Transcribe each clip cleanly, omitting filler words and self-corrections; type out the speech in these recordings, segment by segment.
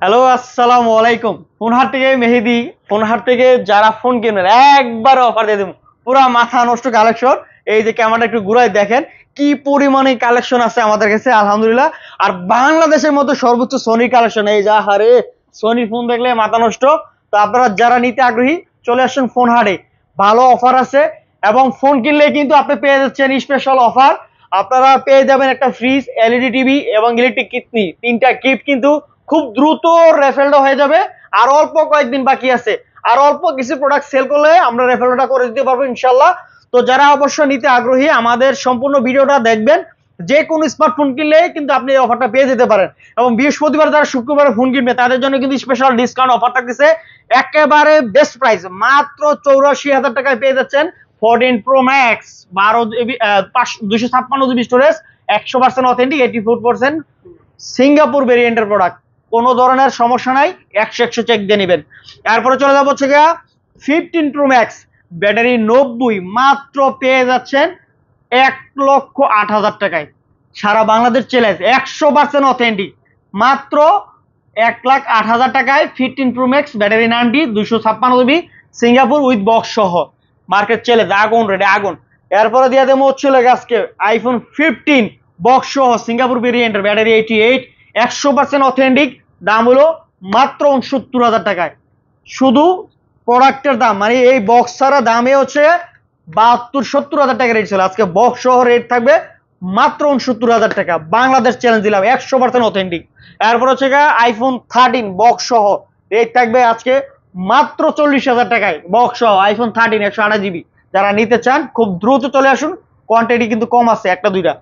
Hello, আসসালামু আলাইকুম। ফোনহাট থেকে মেহেদি। ফোনহাট থেকে যারা ফোন কিনবেন একবার অফার দিয়ে দেবো, পুরা মাথা নষ্ট কালেকশন। এই যে ক্যামেরাটা একটু ঘুরাই দেখেন কি পরিমাণে কালেকশন আছে আমাদের কাছে, আলহামদুলিল্লাহ। আর বাংলাদেশের মধ্যে সর্বোচ্চ সোনি কালেকশন। এই যা হারে সোনি ফোন দেখলে মাথা নষ্ট। তো আপনারা যারা নিতে আগ্রহী চলে আসুন ফোনহাটে, ভালো অফার আছে। এবং ফোন কিনলে কিন্তু আপনি পেয়ে যাচ্ছেন স্পেশাল অফার। আপনারা পেয়ে যাবেন একটা ফ্রিজ, এলইডি টিভি এবং ইলেকট্রিক কিডনি, তিনটা গিফট কিন্তু খুব দ্রুত রেফেলটা হয়ে যাবে। আর অল্প কয়েকদিন বাকি আছে, আর অল্প কিছু প্রোডাক্ট সেল করলে আমরা রেফেলটা করে দিতে পারবো ইনশাল্লাহ। তো যারা অবশ্য নিতে আগ্রহী আমাদের সম্পূর্ণ ভিডিওটা দেখবেন। যে কোনো স্মার্টফোন কিনলে কিন্তু আপনি এই অফারটা পেয়ে যেতে পারেন। এবং বৃহস্পতিবার যারা শুক্রবারে ফোন কিনবে তাদের জন্য কিন্তু স্পেশাল ডিসকাউন্ট অফার থাকতেছে। একেবারে বেস্ট প্রাইস, মাত্র 84,000 টাকায় পেয়ে যাচ্ছেন 14 pro max, 12 GB, 256 GB storage, 100% authentic, 84% Singapore ভেরিয়েন্টের প্রোডাক্ট। কোনো ধরনের সমস্যা নাই, 100 চেক দিয়ে নেবেন। তারপরে চলে যাবো হচ্ছে গিয়া 15 প্রো ম্যাক্স, ব্যাটারি 90, মাত্র পেয়ে যাচ্ছেন 1,08,000 টাকায়। সারা বাংলাদেশ চ্যালেঞ্জ, 100% অথেন্টিক, মাত্র 1,08,000 টাকায় 15 pro max, battery 90, 256 GB, Singapore with box সহ। মার্কেট চ্যালেঞ্জ, আগুন রেডি আগুন। এরপরে দিয়ে দেবো হচ্ছিল আজকে আইফোন 15 বক্স সহ, সিঙ্গাপুর ভেরিয়েন্টের, ব্যাটারি 88, 100% অথেন্টিক, দাম হলো মাত্র 69,000 টাকায়। শুধু প্রোডাক্টের দাম মানে এই বক্স ছাড়া দামে হচ্ছে 72-70,000 টাকা রেট ছিল, আজকে বক্স সহ রেট থাকবে মাত্র 69,000 টাকা। বাংলাদেশ চ্যালেঞ্জ দিলাম, 100% অথেন্টিক। এরপর হচ্ছে আইফোন 13 বক্স সহ, রেট থাকবে আজকে মাত্র 40,000 টাকায় বক্স সহ, আইফোন 13 128 জিবি। যারা নিতে চান খুব দ্রুত চলে আসুন, কোয়ান্টিটি কিন্তু কম আছে, একটা দুইটা।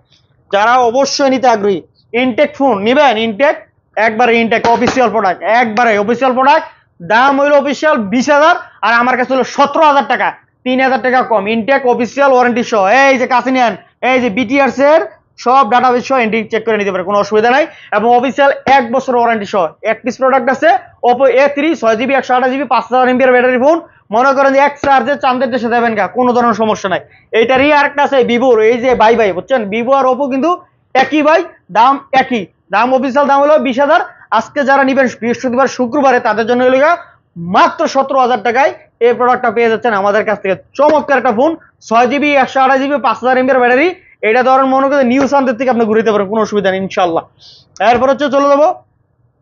যারা অবশ্যই নিতে আগ্রহী ইনটেক ফোন নিবেন, ইনটেক একবারে ইনটেক অফিসিয়াল প্রোডাক্ট, একবারে অফিসিয়াল প্রোডাক্ট। দাম হইলো অফিসিয়াল 20,000 আর আমার কাছে হলো 17,000 টাকা, 3,000 টাকা কম। ইনটেক অফিসিয়াল ওয়ারেন্টি সহ, এই যে কাছে নেন, এই যে বিটিআরস এর সব ডাটাবেস সহ ইনটেক চেক করে নিতে পারে, কোনো অসুবিধা নাই। এবং অফিসিয়াল 1 বছর ওয়ারেন্টি সহ। এক পিস প্রোডাক্ট আছে ওপো A3, 6 জিবি, 128 জিবি, 5,000 এমবির ব্যাটারি ফোন। মনে করেন যে এক চার্জে চান্দের দেশে দেবেন কা, কোনো ধরনের সমস্যা নাই। এইটারই আরেকটা আছে ভিভোর, এই যে বাই বাই, বুঝছেন, ভিভো আর ওপো কিন্তু একই ভাই, দাম একই। দাম অফিসিয়াল দাম হলো 20,000। আজকে যারা নিবেন বৃহস্পতিবার শুক্রবারে তাদের জন্য হলো মাত্র 17,000 টাকায় এই প্রোডাক্টটা পেয়ে যাচ্ছেন আমাদের কাছ থেকে। চমৎকার একটা ফোন, 6 জিবি, 128 জিবি, 5,000 এমবির ব্যাটারি। এটা ধরেন মনে করেন নিউ সান্দের থেকে আপনি ঘুরিতে পারেন, কোনো অসুবিধা নেই ইনশাল্লাহ। এরপর হচ্ছে চলে যাবো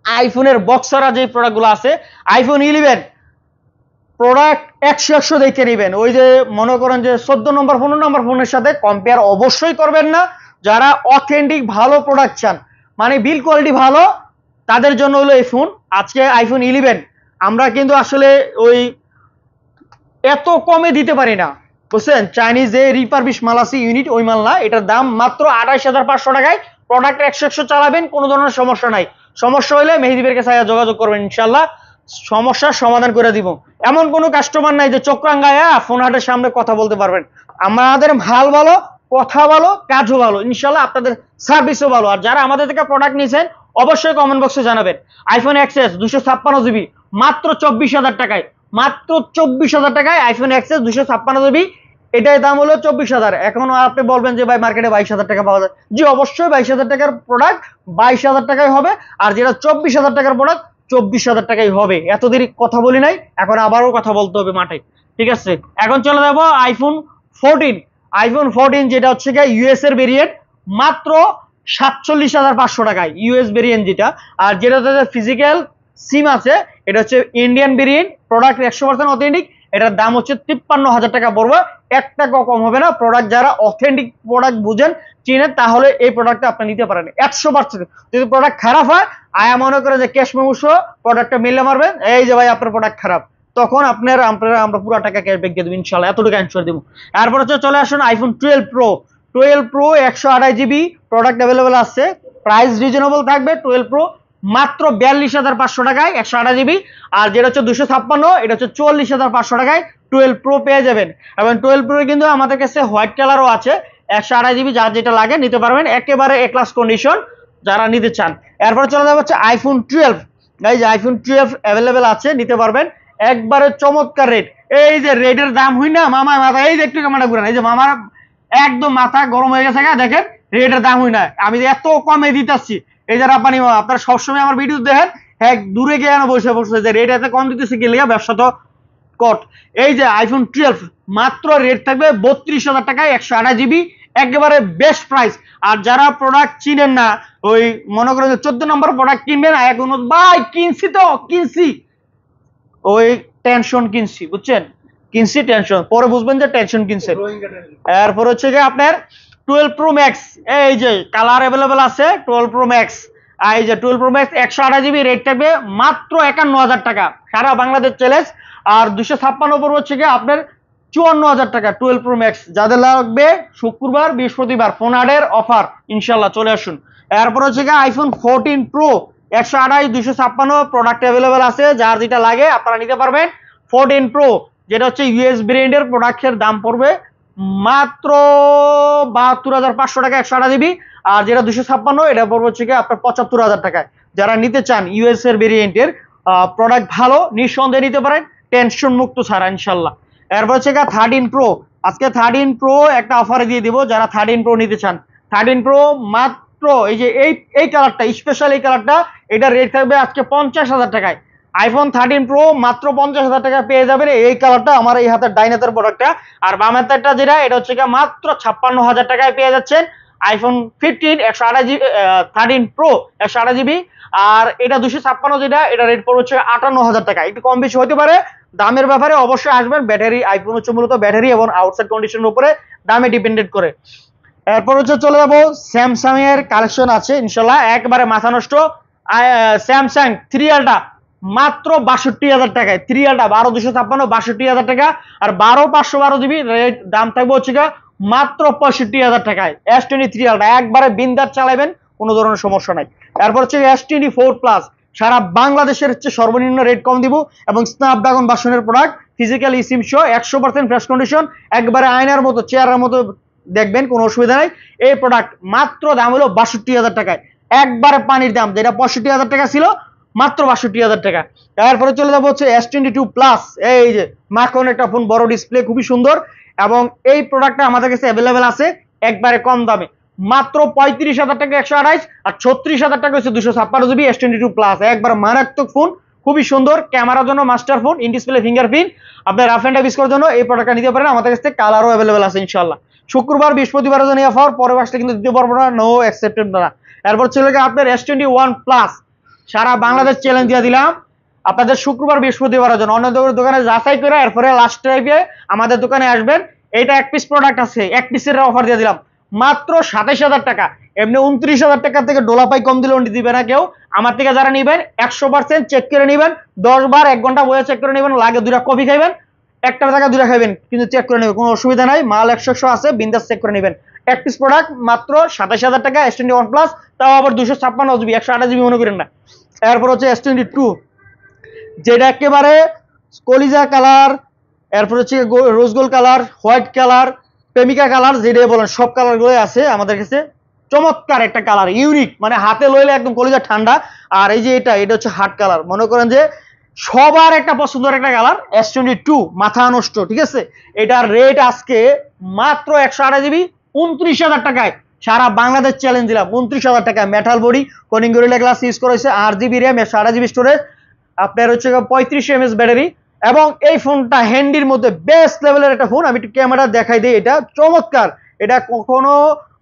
আইফোনের বক্সারা যে প্রোডাক্টগুলো আছে। আইফোন 11 প্রোডাক্ট 100 দেখে নেবেন। ওই যে মনে করেন যে 14 নম্বর 15 নম্বর ফোনের সাথে কম্পেয়ার অবশ্যই করবেন না। যারা অথেন্টিক ভালো প্রোডাক্ট চান, মানে বিল কোয়ালিটি ভালো, তাদের জন্য হলো এই ফোন। আজকে আইফোন 11 আমরা কিন্তু আসলে ওই এত কমে দিতে পারি না, বুঝছেন। চাইনিজ যে রিপারবিশ মাল আছে ইউনিট, ওই মাল না। এটার দাম মাত্র 28,500 টাকায়। প্রোডাক্ট 100 চালাবেন, কোনো ধরনের সমস্যা নাই। সমস্যা হলে মেহেদীবের কাছে যোগাযোগ করবেন, ইনশাল্লাহ সমস্যার সমাধান করে দিব। এমন কোনো কাস্টমার নাই যে চোখরাঙ্গায়া ফোন হাটের সামনে কথা বলতে পারবেন। আমাদের মাল ভালো, কথা ভালো, কাজও ভালো, ইনশাল্লাহ আপনাদের সার্ভিসও ভালো। আর যারা আমাদের থেকে প্রোডাক্ট নিয়েছেন অবশ্যই কমেন্ট বক্সে জানাবেন। আইফোন এক্সএস 256 জিবি মাত্র 24,000 টাকায়, মাত্র 24,000 টাকায় আইফোন এক্সএস 256 জিবি। এটাই দাম হলো 24,000। এখন আপনি বলবেন যে ভাই মার্কেটে 22,000 টাকা পাওয়া যায়। জি অবশ্যই 22,000 টাকার প্রোডাক্ট 22,000 টাকায় হবে। আর যেটা 24,000 টাকার প্রোডাক্ট 24,000 টাকাই হবে। এত দেরি কথা বলি নাই, এখন আবারও কথা বলতে হবে মাঠে, ঠিক আছে। এখন চলে যাবো আইফোন 14। আইফোন 14 যেটা হচ্ছে গিয়ে ইউএস এর ভেরিয়েন্ট, মাত্র 47,500 টাকায় ইউএস ভেরিয়েন্ট যেটা। আর যেটা ফিজিক্যাল সিম আছে এটা হচ্ছে ইন্ডিয়ান ভেরিয়েন্ট, প্রোডাক্ট 100% অথেন্টিক। এটার দাম হচ্ছে 53,000 টাকা পড়বে, 1 টাকা কম হবে না। প্রোডাক্ট যারা অথেন্টিক প্রোডাক্ট বুঝেন চিনেন তাহলে এই প্রোডাক্টটা আপনি নিতে পারেন 100%। যদি প্রোডাক্ট খারাপ হয় আয়া মনে করে যে ক্যাশ মেমো সহ প্রোডাক্টটা মিলে মারবেন, এই যে ভাই আপনার প্রোডাক্ট খারাপ, তখন আমরা পুরো টাকা ক্যাশব্যাক দিয়ে দেবো ইনশাল্লাহ, এতটুকু অ্যান্সার দেবো। তারপর হচ্ছে চলে আসুন iPhone 12 pro. 12 pro 128 GB product available আছে, প্রাইস রিজনেবল থাকবে। 12 প্রো মাত্র 42,500 টাকায় 128 জিবি। আর যেটা হচ্ছে 256 এটা হচ্ছে 44,500 টাকায় 12 প্রো পেয়ে যাবেন। এবং 12 প্রো কিন্তু আমাদের কাছে হোয়াইট কালারও আছে, 128 জিবি, যার যেটা লাগে নিতে পারবেন, একেবারে এ ক্লাস কন্ডিশন যারা নিতে চান। এরপর চলে যাবে হচ্ছে আইফোন 12। এই যে আইফোন 12 অ্যাভেলেবেল আছে, নিতে পারবেন, একবারে চমৎকার রেট। এই যে রেটের দাম হই না মামা মাথা, এই যে একটু ক্যামেরা ঘুরান, এই যে মামার একদম মাথা গরম হয়ে গেছে, দেখেন রেটের দাম হই না, আমি এত কমে দিতেছি। এই যারা আপনারা সবসময় আমার ভিডিও দেখেন, হ্যাঁ দূরে গিয়ে বসে বসে যে রেট এত কম দিতেছে কি লিগা, ব্যবসা তো কট। এই যে আইফোন 12 মাত্র রেট থাকবে 32,000 টাকায় 128 জিবি, একেবারে বেস্ট প্রাইস। আর যারা প্রোডাক্ট চিনেন না, ওই মনে করেন যে 14 নম্বর প্রোডাক্ট কিনবেন, এখন ভাই কিনছি তো কিনছি, ওই টেনশন কিনছি, বুঝছেন, কিনছি টেনশন, পরে বুঝবেন যে টেনশন কিনছেন। এরপর হচ্ছে কি আপনার 12 প্রো ম্যাক্স, এই যে কালার অ্যাভেলেবেল আছে 12 প্রো ম্যাক্স। আর এই যে 12 প্রো ম্যাক্স 128 জিবি, রেট থাকবে মাত্র 51,000 টাকা, সারা বাংলাদেশ চ্যালেঞ্জ। আর 256 পড়বে হচ্ছে কি আপনার 54,000 টাকা 12 প্রো ম্যাক্স। যাদের লাগবে শুক্রবার বৃহস্পতিবার ফোন হাটের অফার, ইনশাল্লাহ চলে আসুন। এরপর হচ্ছে কি আইফোন 14 প্রো 128 256 প্রোডাক্ট অ্যাভেলেবেল আছে, যার যেটা লাগে আপনারা নিতে পারবেন। 14 প্রো যেটা হচ্ছে ইউএস ব্র্যান্ডের প্রোডাক্টের দাম পড়বে মাত্র 72,500 টাকা 128 জিবি। আর যেটা 256 এটা পড়বে হচ্ছে কি আপনার 75,000 টাকায়। যারা নিতে চান ইউএস এর ভেরিয়েন্টের প্রোডাক্ট, ভালো নিঃসন্দেহে নিতে পারেন, টেনশন মুক্ত ছাড়া ইনশাল্লাহ। এরপর হচ্ছে 13 প্রো, আজকে 13 প্রো একটা অফারে দিয়ে দিব যারা 13 প্রো নিতে চান। 13 প্রো মাত্র এই যে এই কালারটা, স্পেশাল এই কালারটা, এটা রেট থাকবে আজকে 50,000 টাকায়। আইফোন 13 প্রো মাত্র 50,000 টাকা পেয়ে যাবেন এই কালারটা, আমার এই হাতের ডাইন হাতের প্রোডাক্টটা। আর বাম হাতেরটা যেটা, এটা হচ্ছে মাত্র 56,000 টাকায় পেয়ে যাচ্ছেন আইফোন 15 128 জিবি 13 প্রো 128 জিবি। আর এটা 256 যেটা, এটা রেট পড়বে হচ্ছে 58,000 টাকা, একটু কম বেশি হতে পারে। দামের ব্যাপারে অবশ্যই আসবেন, ব্যাটারি আইফোন হচ্ছে মূলত ব্যাটারি এবং আউটসাইড কন্ডিশনের উপরে দামে ডিপেন্ডেন্ট করে। এরপর হচ্ছে চলে যাবো স্যামসাং এর কালেকশন আছে ইনশাল্লাহ, একবারে মাথা নষ্ট। স্যামসাং 3 আলট্রা মাত্র 62,000 টাকায়, 3 আলট্রা 12 256 62,000 টাকা। আর 12 512 জিবি রেট দাম থাকবে হচ্ছে মাত্র 65,000 টাকায়। S23 আলট্রা একবারে বিন্দাস চালাবেন, কোনো ধরনের সমস্যা নাই। এরপর হচ্ছে S24 প্লাস, সারা বাংলাদেশের হচ্ছে সর্বনিম্ন রেট কম দিব, এবং স্ন্যাপড্রাগন ভার্সনের প্রোডাক্ট, ফিজিক্যাল সিম সহ 100% ফ্রেশ কন্ডিশন, একবারে আয়নার মতো চেয়ারের মতো দেখবেন, কোনো অসুবিধা নাই। এই প্রোডাক্ট মাত্র দাম হলো 62,000 টাকায়, একবারে পানির দাম, যেটা 65,000 টাকা ছিল মাত্র 62,000 টাকা। এরপরে চলে যাবো হচ্ছে S22 প্লাস, এই যে মাখন একটা ফোন, বড় ডিসপ্লে, খুবই সুন্দর, এবং এই প্রোডাক্টটা আমাদের কাছে অ্যাভেলেবেল আছে একবারে কম দামে, মাত্র 35,000 টাকা 128, আর 36,000 টাকা হচ্ছে 256 জিবি S22 প্লাস, একবার মারাত্মক ফোন, খুবই সুন্দর, ক্যামেরার জন্য master phone, in display fingerprint, আপনার রাফ এন্ড টাফ ইউজ করার জন্য এই প্রোডাক্টটা নিতে পারেন আমাদের কাছে, কালারও অ্যাভেলেবেল আছে ইনশাআল্লাহ। শুক্রবার বৃহস্পতিবার জন্য অফার, পরের মাসটা কিন্তু দিতে পারবো না, নো অ্যাকসেপ্টেড না। এরপর ছিল আপনার S21 প্লাস, সারা বাংলাদেশ চ্যালেঞ্জ দিয়ে দিলাম আপনাদের শুক্রবার বৃহস্পতিবারের জন্য, অন্য দোকানে যাচাই করে এরপরে লাস্ট টাইমে আমাদের দোকানে আসবেন। এটা এক পিস প্রোডাক্ট আছে, এক পিসের অফার দিয়ে দিলাম মাত্র 27,000 টাকা। এমনি 29,000 টাকা থেকে ডোলাপাই কম দিলেও দিবে না কেউ। আমার থেকে যারা নিবেন 100% চেক করে নিবেন, 10 বার 1 ঘন্টা বয়ে চেক করে নিবেন, লাগে 2টা কফি খাইবেন, একটা টাকা 2টা খাইবেন, কিন্তু চেক করে নেবেন, কোনো অসুবিধা নাই, মাল 100 আছে, বিন্দাস চেক করে নেবেন। এক পিস প্রোডাক্ট মাত্র 27,000 টাকা S21 প্লাস, তাও আবার 256 জিবি 128 জিবি মনে করেন না। এরপর হচ্ছে S22 যেটা একেবারে কলিজা কালার, এরপর হচ্ছে rose gold colour, white colour, প্রেমিকা কালার, যেটা বলেন সব কালার গুলো আছে আমাদের কাছে। চমৎকার একটা কালার, ইউনিক, মানে হাতে লইলে একদম কলিজা ঠান্ডা। আর এই যে এটা হচ্ছে হার্ট কালার, মনে করেন যে সবার একটা পছন্দের একটা কালার, S22 মাথা নষ্ট, ঠিক আছে। এটার রেট আজকে মাত্র 128 জিবি 29,000 টাকায়, সারা বাংলাদেশ চ্যালেঞ্জ দিলাম 29,000 টাকায়। Metal body, Corning gorilla glass use করা হয়েছে, 8 জিবি র্যাম 128 জিবি স্টোরেজ, আপনার হচ্ছে 35 mAh ব্যাটারি, এবং এই ফোনটা হ্যান্ডির মধ্যে বেস্ট লেভেলের একটা ফোন। আমি একটু ক্যামেরা দেখাই দিই, এটা চমৎকার। এটা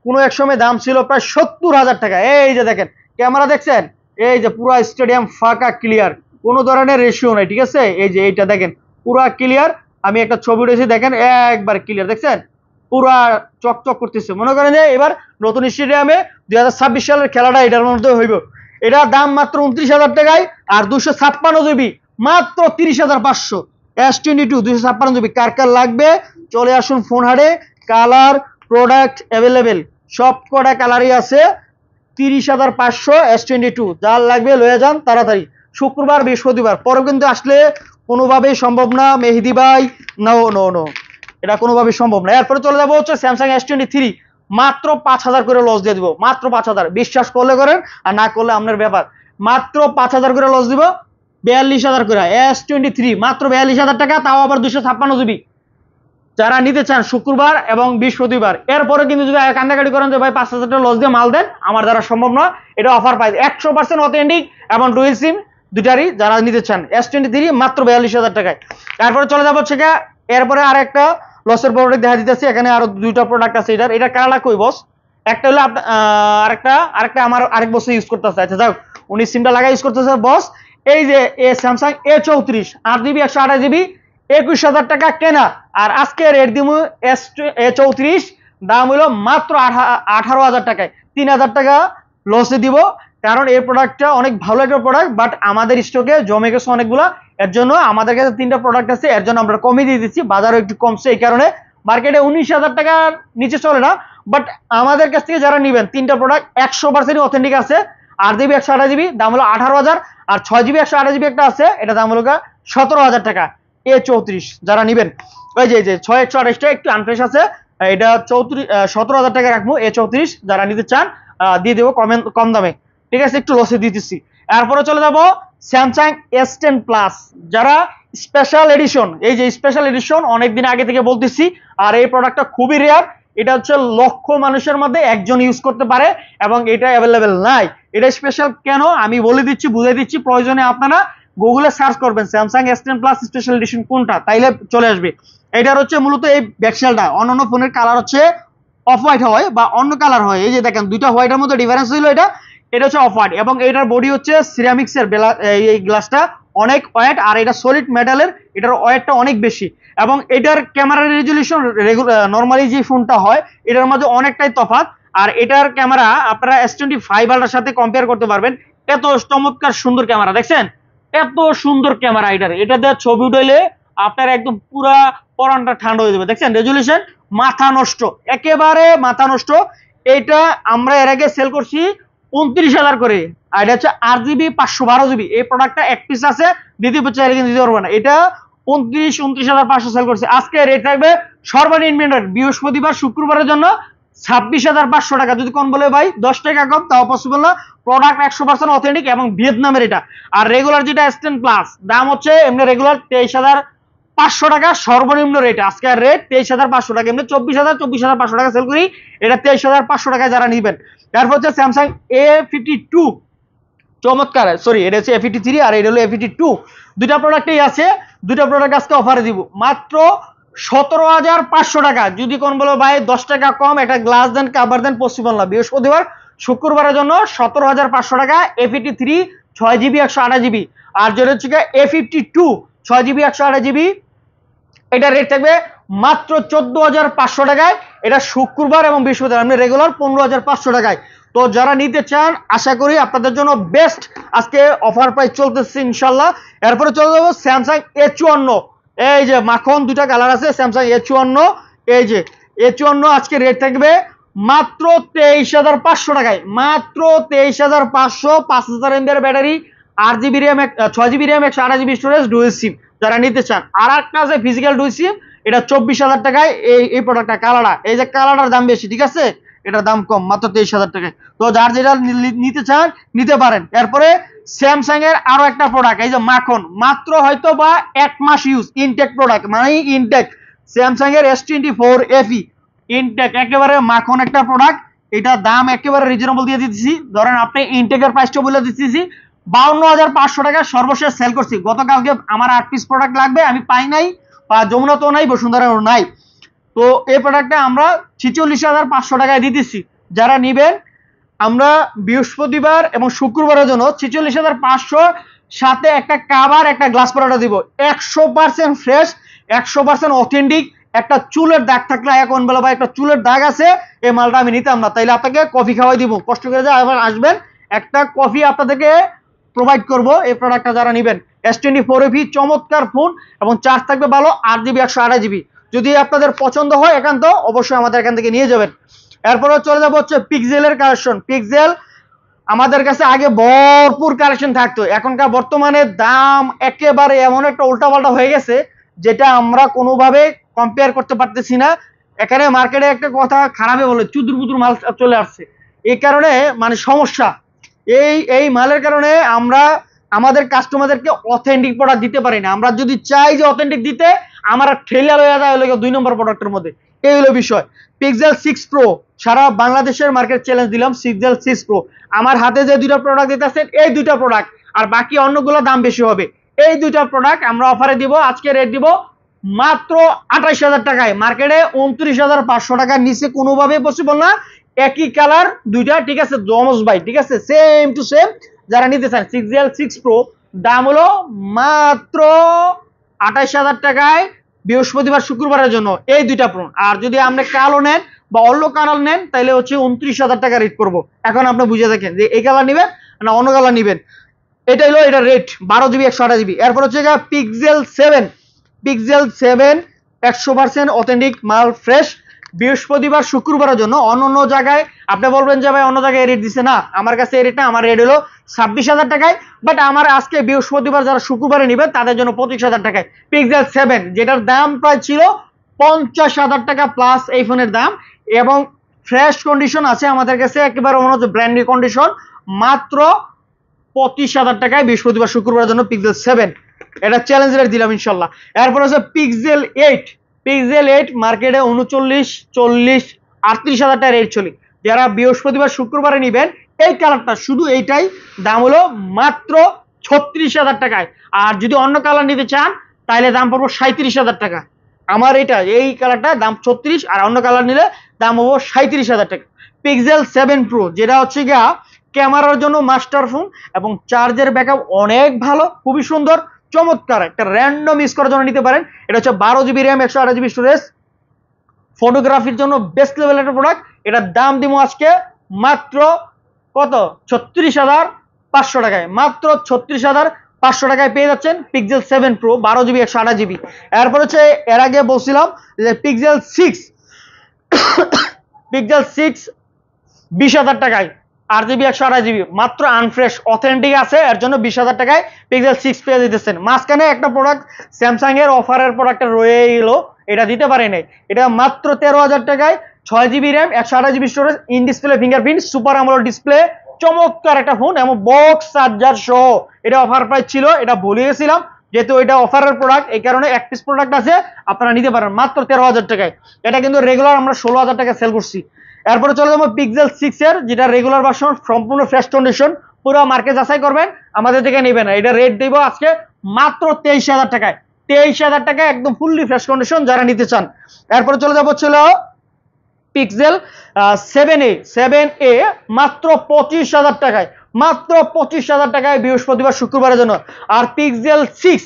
কোনো এক সময় দাম ছিল প্রায় 70,000 টাকা। এই যে দেখেন ক্যামেরা দেখছেন, এই যে পুরো স্টেডিয়াম ফাঁকা ক্লিয়ার, কোনো ধরনের রেশিও নাই, ঠিক আছে। এই যে এইটা দেখেন পুরো ক্লিয়ার, আমি একটা ছবি উঠেছি দেখেন, একবার ক্লিয়ার, দেখছেন পুরা চকচক করতেছে। মনে করেন যে এবার নতুন স্টেডিয়ামে 2026 সালের খেলাটা এটার মধ্যে হইব। এটার দাম মাত্র 29,000 টাকায়, আর 256 জিবি মাত্র 30,500। S22 256 জিবি, কার কার লাগবে চলে আসুন ফোন হাটে, কালার প্রোডাক্ট অ্যাভেলেবেল, সব কটা কালারই আছে। 30,500 S22, যার লাগবে লয়ে যান তাড়াতাড়ি। শুক্রবার বৃহস্পতিবার পরে কিন্তু আসলে কোনোভাবেই সম্ভব না মেহেদি ভাই, নো নো নো, এটা কোনোভাবেই সম্ভব না। এরপরে চলে যাবো হচ্ছে স্যামসাং S23, মাত্র 5,000 করে লস দিয়ে দিব, মাত্র 5,000, বিশ্বাস করলে করেন আর না করলে আপনার ব্যাপার। মাত্র 5,000 করে লস দিব, 42,000 করে S23 মাত্র 42,000 টাকা, তাও আবার 256 জিবি। যারা নিতে চান শুক্রবার এবং বৃহস্পতিবার, এরপরে কিন্তু যদি কান্দাকাটি করেন যে ভাই 5,000 টাকা লস দিয়ে মাল দেন, আমার দ্বারা সম্ভব নয়, এটা অফার প্রাইস, 100% অথেন্টিক এবং ডুয়েল সিম দুটারই যারা নিতে চান। S23 মাত্র 42,000 টাকায়। তারপরে চলে যাবো হচ্ছে গিয়ে, এরপরে আর একটা লসের প্রোডাক্ট দেখা দিতেছি। এখানে আরো দুইটা প্রোডাক্ট আছে। এটা কালারটা কই বস? একটা হলো আরেকটা আমার আরেক বছর ইউজ করতেছে। আচ্ছা যাক, উনি সিমটা লাগা ইউজ করতেছে বস। এই যে স্যামসাং A34 8GB 128GB 21,000 টাকা কেনা, আর আজকে রেট দিব A34 দাম হলো মাত্র 18,000 টাকায়। 3,000 টাকা লসে দিব, কারণ এই প্রোডাক্টটা অনেক ভালো একটা প্রোডাক্ট, বাট আমাদের স্টকে জমে গেছে অনেকগুলা। এর জন্য আমাদের কাছে 3টা প্রোডাক্ট আছে, এর জন্য আমরা কমিয়ে দিয়ে দিচ্ছি। বাজারও একটু কমছে, এই কারণে মার্কেটে 19,000 টাকার নিচে চলে না। বাট আমাদের কাছ থেকে যারা নেবেন, 3টা প্রোডাক্ট 100% অথেন্টিক আছে। 8GB 128GB দাম হলো 18,000, আর 6GB 128GB একটা আছে, এটা দাম হলো 17,000 টাকা। A34 যারা নেবেন, ওই যে 6/128টা একটু আনফ্রেশ আছে, এটা 17,000 টাকা রাখবো। A34 যারা নিতে চান দিয়ে দেবো কম দামে, ঠিক আছে, একটু লসে দিতেছি। এরপরে চলে যাব স্যামসাং S10 প্লাস, যারা স্পেশাল এডিশন, এই যে স্পেশাল এডিশন অনেকদিন আগে থেকে বলতেছি, আর এই প্রোডাক্টটা খুবই রেয়ার। এটা হচ্ছে লক্ষ মানুষের মধ্যে একজন ইউজ করতে পারে, এবং এটা অ্যাভেলেবেল নাই। এটা স্পেশাল কেন আমি বলে দিচ্ছি, বুঝাই দিচ্ছি, প্রয়োজনে আপনারা গুগলে সার্চ করবেন Samsung S10 plus special edition কোনটা, তাইলে চলে আসবে। এটার হচ্ছে মূলত এই ব্যাকশেলটা, অন্যান্য ফোনের কালার হচ্ছে অফ হোয়াইট হয় বা অন্য কালার হয়। এই যে দেখেন দুইটা হোয়াইটের মধ্যে ডিফারেন্স হইলো, এটা হচ্ছে অফ হোয়াইট, এবং এটার বডি হচ্ছে সিরামিক্সের। এই গ্লাসটা অনেক ওয়েট, আর এটা সলিড মেটালের, এটার ওয়েটটা অনেক বেশি। এবং এটার ক্যামেরা রেজলিউশন নর্মালি যে ফোনটা হয় এটার মধ্যে অনেকটাই তফাৎ। আর এটার ক্যামেরা আপনারা S25 আলট্রার সাথে কম্পেয়ার করতে পারবেন। এত চমৎকার সুন্দর ক্যামেরা, দেখছেন এত সুন্দর ক্যামেরা। এটা দিয়ে ছবি উঠাইলে আপনার একদম পুরা পরানটা ঠান্ডা হয়ে যাবে। দেখছেন রেজলিউশন মাথা নষ্ট, একেবারে মাথা নষ্ট। এইটা আমরা এর আগে সেল করছি 29,000 করে, আর এটা হচ্ছে 8GB 512GB। এই প্রোডাক্টটা এক পিস আছে, দ্বিতীয় পিস চাইলে কিন্তু দিতে পারবো না। এটা 29,500 সেল করছে। আজকে রেট থাকবে সর্বনিম্ন রেট বৃহস্পতিবার শুক্রবারের জন্য 26,500 টাকা। যদি কোন বলে ভাই 10 টাকা কম, তাও পসিবল না। প্রোডাক্ট 100% অথেন্টিক এবং ভিয়েতনামের এটা। আর রেগুলার যেটা S10 প্লাস দাম হচ্ছে এমনি রেগুলার 23,500 টাকা সর্বনিম্ন রেট। আজকে রেট 23,500 টাকা, এমনি 24,500 টাকা সেল করি, এটা 23,500 টাকায় যারা নিবেন। তারপর হচ্ছে স্যামসাং A52, চমৎকার, সরি এটা হচ্ছে A53 আর এটা হলো A52। দুইটা প্রোডাক্টই আছে, দুইটা প্রোডাক্ট আজকে অফারে দিব মাত্র 17,500 টাকা। যদি কোন বলো ভাই 10 টাকা কম, একটা গ্লাস দেন, কাভার দেন, পসিবল না। বৃহস্পতিবার শুক্রবারের জন্য 17,500 টাকা A53 6GB 128GB। আর যেটা হচ্ছে A52 6GB 128GB, এটা রেট থাকবে মাত্র 14,500 টাকায়। এটা শুক্রবার এবং বৃহস্পতিবার, আপনি রেগুলার 15,500 টাকায়। তো যারা নিতে চান আশা করি আপনাদের জন্য বেস্ট আজকে অফার প্রাইস চলতেছে ইনশাল্লাহ। এরপরে চলে যাবো স্যামসাং A54, এই যে মাখন দুটা কালার আছে স্যামসাং A54। এই যে A54 আজকে রেট থাকবে মাত্র 23,500 টাকায়, মাত্র 23,500। 5,000 mAh battery, 8GB RAM, 6GB RAM, 128GB storage, dual sim যারা নিতে চান। আর একটা আছে ফিজিক্যাল ডুয়েল সিম, এটা 24,000 টাকায়। এই প্রোডাক্টটা কালারটা, এই যে কালারটার দাম বেশি, ঠিক আছে, এটার দাম কম, মাত্র 23,000 টাকায়। তো যার যেটা নিতে চান নিতে পারেন। এরপরে স্যামসাং এর আরো একটা প্রোডাক্ট, এই যে মাখন, মাত্র হয়তো বা 1 মাস ইউজ, ইনটেক প্রোডাক্ট, মানে ইনটেক স্যামসাং এর S24 FE ইনটেক, একেবারে মাখন একটা প্রোডাক্ট। এটা দাম একেবারে রিজনেবল দিয়ে দিতেছি। ধরেন আপনি ইনটেকের প্রাইসটা বলে দিতেছি 52,500 টাকা সর্বশেষ সেল করছি। গতকালকে আমার 8 পিস প্রোডাক্ট লাগবে, আমি পাই নাই, বা যমুনাতেও নাই, বসুন্ধরাও নাই। তো এই প্রোডাক্টটা আমরা 46,500 টাকায় দিতেছি। যারা নিবেন, আমরা বৃহস্পতিবার এবং শুক্রবারের জন্য 46,500 সাথে একটা কাভার, একটা গ্লাস পরাটা দিব। 100% ফ্রেশ, 100% অথেন্টিক। একটা চুলের দাগ থাকলে এখন বলে ভাই একটা চুলের দাগ আছে, এই মালটা আমি নিতাম না, তাইলে আপনাকে কফি খাওয়াই দিব, কষ্ট করে যা আবার আসবেন, একটা কফি আপনাদেরকে প্রোভাইড করব। এই প্রোডাক্টটা যারা নিবেন, S24 FE চমৎকার ফোন, এবং চার্জ থাকবে ভালো, 8GB 128GB। যদি আপনাদের পছন্দ হয় একান্ত, অবশ্যই আমাদের এখান থেকে নিয়ে যাবেন। এরপরে চলে যাবো হচ্ছে পিক্সেলের কালেকশন। পিক্সেল আমাদের কাছে আগে ভরপুর কালেকশন থাকতো, এখনকার বর্তমানে দাম একেবারে এমন একটা উল্টাপাল্টা হয়ে গেছে, যেটা আমরা কোনোভাবে কম্পেয়ার করতে পারতেছি না। এখানে মার্কেটে একটা কথা খারাপে বলে চুদুর বুদুর মাল চলে আসছে, এই কারণে মানে সমস্যা। এই মালের কারণে আমরা আমাদের কাস্টমারদেরকে অথেন্টিক প্রোডাক্ট দিতে পারি না। আমরা যদি চাই যে অথেন্টিক দিতে, আমরা ঠেলা হয়ে যায় হলো 2 নম্বর প্রোডাক্টের মধ্যে, এই হলো বিষয়। পিক্সেল 6 প্রো সারা বাংলাদেশের মার্কেট চ্যালেঞ্জ দিলাম। পিক্সেল 6 প্রো আমার হাতে যে দুইটা প্রোডাক্ট দিতেছেন, এই দুইটা প্রোডাক্ট আর বাকি অন্যগুলো দাম বেশি হবে। এই দুইটা প্রোডাক্ট আমরা অফারে দিব, আজকে রেট দিব মাত্র 28,000 টাকায়। মার্কেটে 29,500 টাকার নিচে কোনোভাবে পসিবল না। একই কালার দুইটা, ঠিক আছে, জমজ ভাই, ঠিক আছে, সেম টু সেম। যারা নিতে চান 6L6 Pro দাম হলো মাত্র 28,000 টাকায় বৃহস্পতিবার শুক্রবারের জন্য এই দুইটা ফোন। আর যদি আপনি কালো নেন বা অন্য কালার নেন তাহলে হচ্ছে 29,000 টাকা রেট করবো। এখন আপনি বুঝে দেখেন যে এই কালার নিবেন না অন্য কালার নিবেন। এটা হলো এটা রেট 12GB 128GB। এরপর হচ্ছে পিক্সেল 7 100% অথেন্টিক মাল, ফ্রেশ, বৃহস্পতিবার শুক্রবারের জন্য। অন্য জায়গায় আপনি বলবেন যে ভাই অন্য জায়গায় রেট দিছে, না, আমার কাছে এই রেট না, আমার রেট হলো 26,000 টাকায়। বাট আমার আজকে বৃহস্পতিবার যারা শুক্রবারে নেবেন তাদের জন্য 25,000 টাকায় পিক্সেল 7, যেটার দাম প্রায় ছিল 50,000 টাকা প্লাস এই ফোনের দাম। এবং ফ্রেশ কন্ডিশন আছে আমাদের কাছে, একেবারে মনে হচ্ছে ব্র্যান্ড কন্ডিশন, মাত্র 25,000 টাকায় বৃহস্পতিবার শুক্রবারের জন্য পিক্সেল 7। এটা চ্যালেঞ্জ রেট দিলাম ইনশাল্লাহ। এরপর হচ্ছে পিক্সেল 8 মার্কেটে 39, 40, 38,000 টাকা রেট চলে। যারা বৃহস্পতিবার শুক্রবারে নিবেন এই কালারটা, শুধু এইটাই দাম হলো মাত্র 36,000 টাকায়। আর যদি অন্য কালার নিতে চান তাহলে দাম পড়বো 37,000 টাকা। আমার এটা এই কালারটা দাম 36, আর অন্য কালার নিলে দাম হবো 37,000 টাকা। পিক্সেল 7 Pro যেটা হচ্ছে গিয়া ক্যামেরার জন্য মাস্টার ফোন এবং চার্জের ব্যাকআপ অনেক ভালো, খুবই সুন্দর, চমৎকার। একটা র্যান্ডম ইউজ করার জন্য নিতে পারেন। এটা হচ্ছে 12GB র্যাম, 128GB স্টোরেজ, ফটোগ্রাফির জন্য বেস্ট লেভেল একটা প্রোডাক্ট। এটার দাম দিব আজকে মাত্র কত, 36,500 টাকায়। মাত্র 36,500 টাকায় পেয়ে যাচ্ছেন পিক্সেল 7 Pro 12GB 128GB। এরপর হচ্ছে এর আগে বলছিলাম যে পিক্সেল 6 20,000 টাকায় 8GB 128GB, মাত্র আনফ্রেশ অথেন্টিক আছে, এর জন্য 20,000 টাকায় পিক্সেল 6 পেয়ে দিতেছেন। মাঝখানে একটা প্রোডাক্ট স্যামসাং এর অফারের প্রোডাক্ট রয়ে গেল, এটা দিতে পারে নাই। এটা মাত্র 13,000 টাকায় 6GB RAM, 128GB storage, in display fingerprint, super AMOLED display, চমৎকার একটা ফোন এবং বক্স চার্জার সহ। এটা অফার প্রাইস ছিল, এটা ভুলে গেছিলাম, যেহেতু এটা অফারের প্রোডাক্ট এই কারণে এক পিস প্রোডাক্ট আছে, আপনারা নিতে পারেন মাত্র 13,000 টাকায়। এটা কিন্তু রেগুলার আমরা 16,000 টাকায় সেল করছি। এরপরে চলে যাবো পিক্সেল 6 এর, যেটা রেগুলার ভার্সন, সম্পূর্ণ ফ্রেশ কন্ডিশন, পুরো মার্কেট যাচাই করবেন, আমাদের থেকে নেবেন না। এটা রেট দিব আজকে মাত্র 23,000 টাকায়। 23,000 টাকায় একদম ফুললি ফ্রেশ কন্ডিশন যারা নিতে চান। এরপরে চলে যাবো ছিল পিক্সেল 7a মাত্র 25,000 টাকায়। মাত্র 25,000 টাকায় বৃহস্পতিবার শুক্রবারের জন্য। আর পিক্সেল 6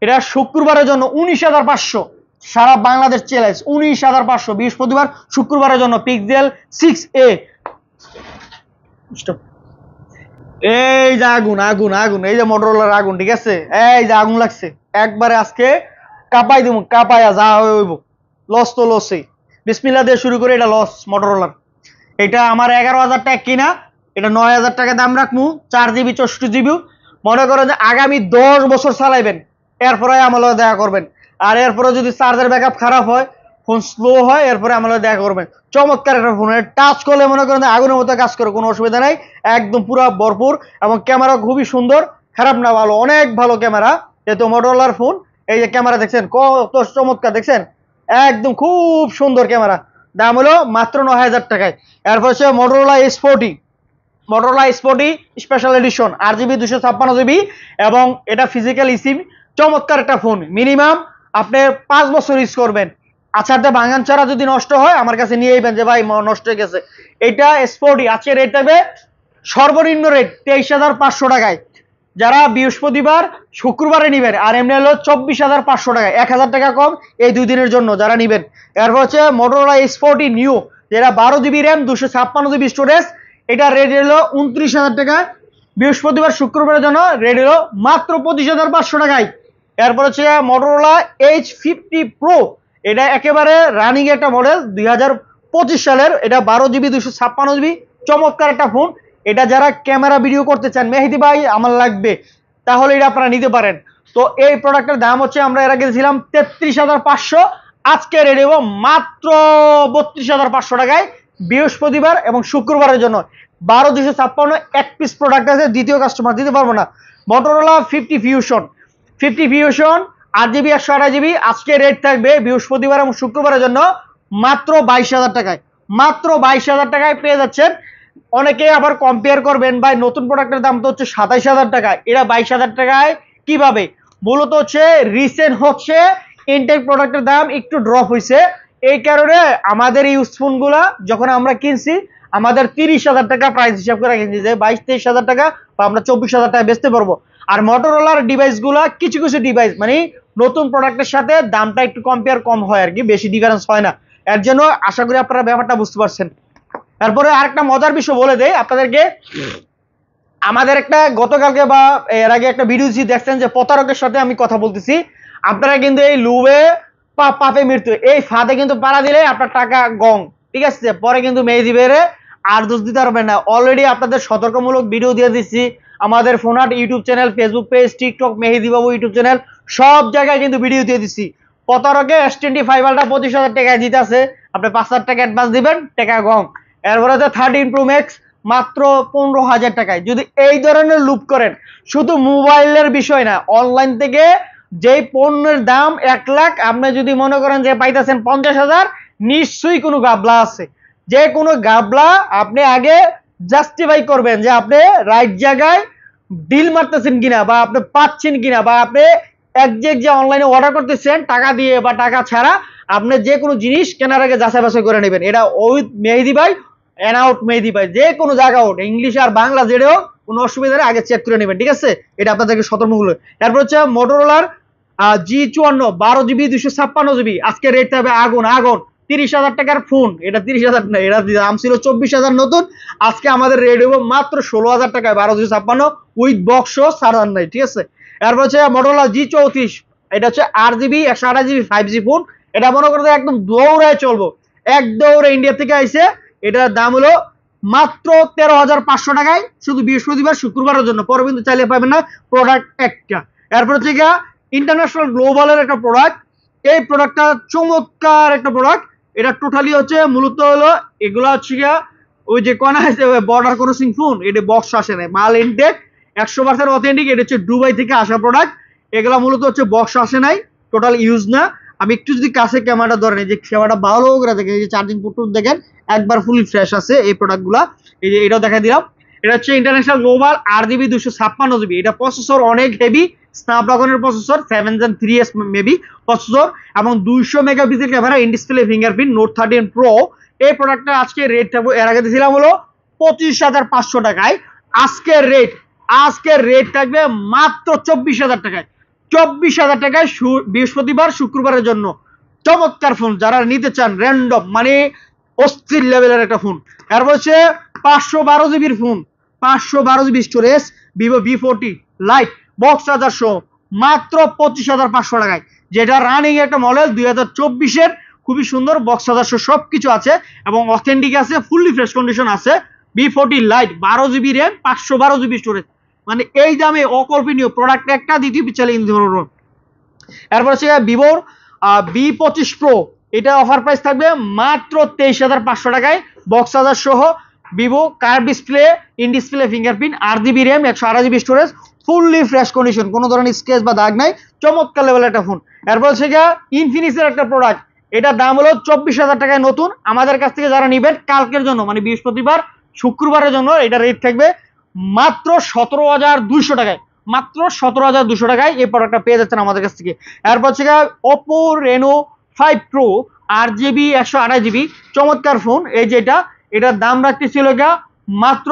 এটা শুক্রবারের জন্য 19,500, সারা বাংলাদেশ চ্যালেঞ্জ 19,500 বৃহস্পতিবার শুক্রবারের জন্য পিক্সেল 6a। এই যে আগুন আগুন আগুন, এই যে মোটরোলার আগুন, ঠিক আছে, এই যে আগুন লাগছে একবারে, আজকে কাপাই দিব, কাপাইয়া যা হইব, লস তো লসই। বিসমিল্লাহ দিয়ে শুরু করে, এটা লস মোটরোলার। এটা আমার 11,000 টাকা কিনা, এটা 9,000 টাকা দাম রাখবো, 4GB 64GB। মনে করেন যে আগামী 10 বছর চালাইবেন, এরপরে আমার দেখা করবেন। আর এরপরে যদি চার্জার ব্যাকআপ খারাপ হয়, ফোন স্লো হয়, এরপরে আমার দেখা করবেন। চমৎকার একটা ফোন, টাচ করলে মনে করেন আগুনের মতো কাজ করে, কোনো অসুবিধা নাই, একদম পুরো ভরপুর। এবং ক্যামেরা খুবই সুন্দর, খারাপ না, ভালো, অনেক ভালো ক্যামেরা, যেহেতু মোটরোলার ফোন। এই যে ক্যামেরা দেখছেন কত চমৎকার, দেখছেন একদম খুব সুন্দর ক্যামেরা। দাম হলো মাত্র 9,000 টাকায়। এরপর হচ্ছে Motorola S40 special edition, 8GB 256GB, এবং এটা ফিজিক্যাল ইসিম, চমৎকার একটা ফোন। মিনিমাম আপনি 5 বছর ইউজ করবেন। আচ্ছা, ভাঙান ছাড়া যদি নষ্ট হয় আমার কাছে নিয়ে যাবেন যে ভাই নষ্ট হয়ে গেছে। এটা S40 আজকে রেট থাকবে সর্বনিম্ন রেট 23,500 টাকায় যারা বৃহস্পতিবার শুক্রবারে নিবেন। আর এমনি হলো 24,500 টাকায়, 1,000 টাকা কম এই 2 দিনের জন্য যারা নিবেন। এরপর হচ্ছে মোটরোলা S40 নিউ, যেটা 12GB র্যাম, 256GB স্টোরেজ, এটা রেট হলো 29,000 টাকা বৃহস্পতিবার শুক্রবারের জন্য, রেট হলো মাত্র 25,500 টাকায়। এরপর হচ্ছে মোটরোলা H50 Pro, এটা একেবারে রানিং একটা মডেল, 2025 সালের, এটা 12GB 256GB, চমৎকার একটা ফোন। এটা যারা ক্যামেরা ভিডিও করতে চান, মেহেদি ভাই আমার লাগবে, তাহলে এটা আপনারা নিতে পারেন। তো এই প্রোডাক্টের দাম হচ্ছে আমরা এর আগে দিয়েছিলাম 33,500, আজকে রেট হবো মাত্র 32,500 টাকায় বৃহস্পতিবার এবং শুক্রবারের জন্য। 12,256 এক পিস প্রোডাক্ট আছে, দ্বিতীয় কাস্টমার দিতে পারবো না। মোটরোলা 50 ফিউশন 8GB 128GB, আজকে রেট থাকবে বৃহস্পতিবার এবং শুক্রবারের জন্য মাত্র 22,000 টাকায়। মাত্র 22,000 টাকায় পেয়ে যাচ্ছেন অনেকে আবার কম্পেয়ার করবেন ভাই নতুন প্রোডাক্টের দাম তো হচ্ছে 27,000 টাকা, এরা 22,000 টাকায় কিভাবে? মূলত হচ্ছে রিসেন্ট হচ্ছে ইনটেক প্রোডাক্টের দাম একটু ড্রপ হয়েছে, এই কারণে আমাদের ইউজ ফোনগুলা যখন আমরা কিনছি আমাদের 30,000 টাকা প্রাইস হিসাব করে কিনছি, যে 22-23,000 টাকা বা আমরা 24,000 টাকা বেচতে পারবো। আর মোটরোলার ডিভাইস গুলা কিছু কিছু ডিভাইস মানে নতুন প্রোডাক্টের সাথে দামটা একটু কম্পেয়ার কম হয় আর কি, বেশি ডিফারেন্স হয় না। এর জন্য আশা করি আপনারা ব্যাপারটা বুঝতে পারছেন। তারপরে আরেকটা মজার বিষয় বলে দেই আপনাদেরকে, আমাদের একটা গতকালকে বা এর আগে একটা ভিডিও দেখছেন যে প্রতারকের সাথে আমি কথা বলতেছি। আপনারা কিন্তু এই লুবে পাপে মৃত্যু, এই ফাঁদে কিন্তু পাড়া দিলে আপনার টাকা গং, ঠিক আছে? পরে কিন্তু মেহেদি বেড়ে আর দোষ দিতে পারবেন না। অলরেডি আপনাদের সতর্কমূলক ভিডিও দিয়ে দিচ্ছি আমাদের ফোনাট YouTube channel, Facebook page, TikTok, Mehedi Babu YouTube channel, সব জায়গায় কিন্তু ভিডিও দিয়ে দিচ্ছি। প্রতারকে S25 আলট্রা 25,000 টাকায় দিতেছে, আপনি 5,000 টাকা অ্যাডভান্স দিবেন, টাকা গং। এরপরে 13 প্রো ম্যাক্স মাত্র 15,000 টাকায়। যদি এই ধরনের লুপ করেন, শুধু মোবাইলের বিষয় না, অনলাইন থেকে যেই পণ্যের দাম 1 লাখ আপনি যদি মনে করেন যে পাইতেছেন 50,000, নিশ্চয়ই কোনো গাবলা আছে। যে কোনো গাবলা আপনি আগে জাস্টিফাই করবেন যে আপনি রাইট জায়গায় ডিল মারতেছেন কিনা, বা আপনি পাচ্ছেন কিনা, বা আপনি একজ্যাক্ট যে অনলাইনে অর্ডার করতেছেন টাকা দিয়ে বা টাকা ছাড়া, আপনি যে কোনো জিনিস কেনার আগে যাচাই বাছাই করে নেবেন। এটা উইথ মেহেদি ভাই, এন আউট মেহেদি ভাই, যে কোনো জায়গা হোক, ইংলিশ আর বাংলা যেটাও কোনো অসুবিধা নেই, আগে চেক করে নেবেন, ঠিক আছে? এটা আপনাদেরকে সতর্কমূলক। তারপর হচ্ছে মোটরোলার G54 12GB 256GB, আজকে রেট থাকবে আগুন আগুন, 30,000 টাকার ফোন। এটা 30,000 না, এটা দাম ছিল 24,000 নতুন, আজকে আমাদের রেট হবে মাত্র 16,000 টাকায় 12GB56 উইথ বক্স সারান নাই, ঠিক আছে? এরপর হচ্ছে মোটরোলা G34, এটা হচ্ছে 8GB 128GB 5G ফোন। এটা মনে করতে একদম দৌড়ায় চলবো, এক দৌড়ে ইন্ডিয়া থেকে আইছে। এটার দাম হলো মাত্র 13,500 টাকায়, শুধু বৃহস্পতিবার শুক্রবারের জন্য, পরে কিন্তু চাইলে পাবেন না, প্রোডাক্ট একটা। এরপর হচ্ছে গিয়া ইন্টারন্যাশনাল গ্লোবালের একটা প্রোডাক্ট, এই প্রোডাক্টটা চমৎকার একটা প্রোডাক্ট। এটা টোটালি হচ্ছে মূলত হলো এগুলো হচ্ছে গিয়া ওই যে কোনা আছে বর্ডার ক্রসিং ফোন, এটা বক্স আসে না, মাল ইনটেক 100% অথেন্টিক। এটা হচ্ছে দুবাই থেকে আসা প্রোডাক্ট, এগুলা মূলত হচ্ছে বক্স আসে নাই, টোটাল ইউজ না। আমি একটু যদি কাছে ক্যামেরাটা ধরেন, এই যে ক্যামেরাটা ভালো করে দেখেন, এই যে চার্জিং পোর্ট দেখেন একবার ফুলি ফ্রেশ আছে এই প্রোডাক্টগুলা। এই যে এটাও দেখা দিলাম, এটা হচ্ছে ইন্টারন্যাশনাল গ্লোবাল 8GB 256GB। এটা প্রসেসর অনেক হেভি, স্ন্যাপড্রাগনের processor 7 Gen 3S maybe processor, এবং 200 megapixel camera, in display fingerprint, note 13 pro. এই প্রোডাক্টটা আজকে রেট থাকবে, এর আগে দিয়েছিলাম হলো 25,500 টাকায়, আজকের রেট থাকবে মাত্র 24,000 টাকায়। 24,000 টাকায় বৃহস্পতিবার শুক্রবারের জন্য চমৎকার ফোন, যারা নিতে চান র্যান্ডম মানে অস্থির লেভেলের একটা ফোন। এরপর হচ্ছে 512GB phone, 512GB storage, Vivo V40 light box charger সহ মাত্র 25,500 টাকায়, যেটা রানিং একটা মডেল 2024-এর, খুবই সুন্দর, বক্স চার্জার সহ সবকিছু আছে এবং অথেন্টিক আছে, ফুললি ফ্রেশ কন্ডিশন আছে। V40 light 12GB RAM, 512GB storage, মানে এই দামে অকল্পনীয় প্রোডাক্ট একটা, দ্বিতীয় পিছালে ইন্দ্র। এরপর হচ্ছে ভিভোর V25 প্রো, এটা অফার প্রাইস থাকবে মাত্র 23,500 টাকায়, বক্স চার্জার সহ, Vivo curve display, in display fingerprint, 8GB RAM, 128GB storage, fully fresh condition, কোনো ধরনের স্ক্র্যাচ বা দাগ নাই, চমৎকার লেভেলের একটা ফোন। এরপর হচ্ছে ইনফিনিক্সের একটা প্রোডাক্ট, এটার দাম হলো 24,000 টাকায় নতুন। আমাদের কাছ থেকে যারা নিবেন কালকের জন্য মানে বৃহস্পতিবার শুক্রবারের জন্য, এটা রেট থাকবে মাত্র 17,200 টাকায়, মাত্র 17,200 টাকায় এই প্রোডাক্টটা পেয়ে যাচ্ছেন আমাদের কাছ থেকে। এরপর হচ্ছে Oppo Reno 5 Pro 8GB 128GB, চমৎকার ফোন। এই যে এটার দাম রাখতেছিল মাত্র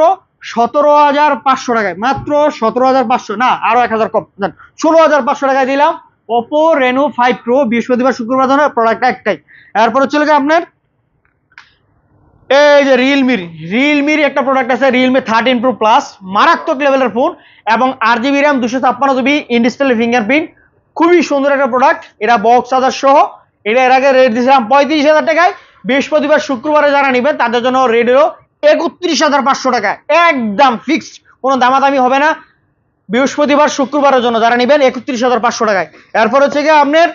17,500 টাকায়, মাত্র 17,500 না, আরো 1,000 কম, 16,500 টাকায় দিলাম Oppo Reno 5 Pro বৃহস্পতিবার শুক্রবার ধরে, প্রোডাক্টটা একটাই। এরপর হচ্ছে আপনার এই যে রিয়েলমির একটা প্রোডাক্ট আছে, রিয়েলমি 13 প্রো প্লাস, মারাত্মক লেভেলের ফোন, এবং 8GB RAM, 256GB, in display fingerprint, খুবই সুন্দর একটা প্রোডাক্ট। এটা বক্স চার্জার সহ, এটা এর আগে রেট দিয়েছিলাম 35,000 টাকায়, বৃহস্পতিবার শুক্রবারে যারা নেবেন তাদের জন্য রেট হলো 31,500 টাকায়, একদম ফিক্সড, কোনো দামাদামি হবে না, বৃহস্পতিবার শুক্রবারের জন্য যারা নেবেন 31,500 টাকায়। এরপর হচ্ছে আপনার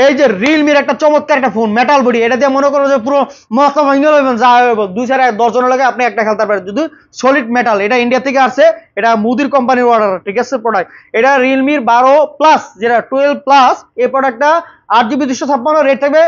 এই যে রিয়েলমির একটা চমৎকার একটা ফোন, মেটাল বডি, এটা দিয়ে মনে করো যে পুরো মাথা ভাঙিয়ে লইবেন, যা হবে 2-4 জনের লাগে আপনি একটা খেলতে পারেন, যদি সলিড মেটাল। এটা ইন্ডিয়া থেকে আসছে, এটা মুদির কোম্পানির অর্ডার, ঠিক আছে প্রোডাক্ট। এটা রিয়েলমির 12 প্লাস, যেটা 12 প্লাস, এই প্রোডাক্টটা 8GB 256, রেট থাকবে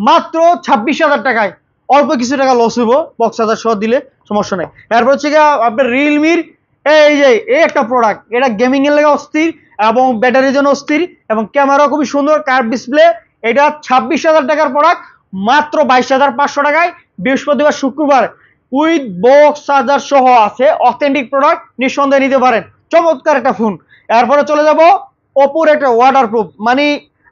মাত্র 26,000 টাকায়, অল্প কিছু টাকা লস হইব বক্স চার্জার সহ দিলে, সমস্যা নাই। এরপর হচ্ছে গিয়ে আপনার রিয়েলমির এই যে এই একটা প্রোডাক্ট, এটা গেমিং এর লাগে অস্থির এবং ব্যাটারির জন্য অস্থির এবং ক্যামেরা খুবই সুন্দর, কার্ভ ডিসপ্লে। এটা 26,000 টাকার প্রোডাক্ট, মাত্র 22,500 টাকায় বৃহস্পতিবার শুক্রবার উইথ বক্স চার্জার সহ আছে। অথেন্টিক প্রোডাক্ট, নিঃসন্দেহে নিতে পারেন, চমৎকার একটা ফোন। এরপরে চলে যাব ওপোর একটা ওয়াটারপ্রুফ, মানে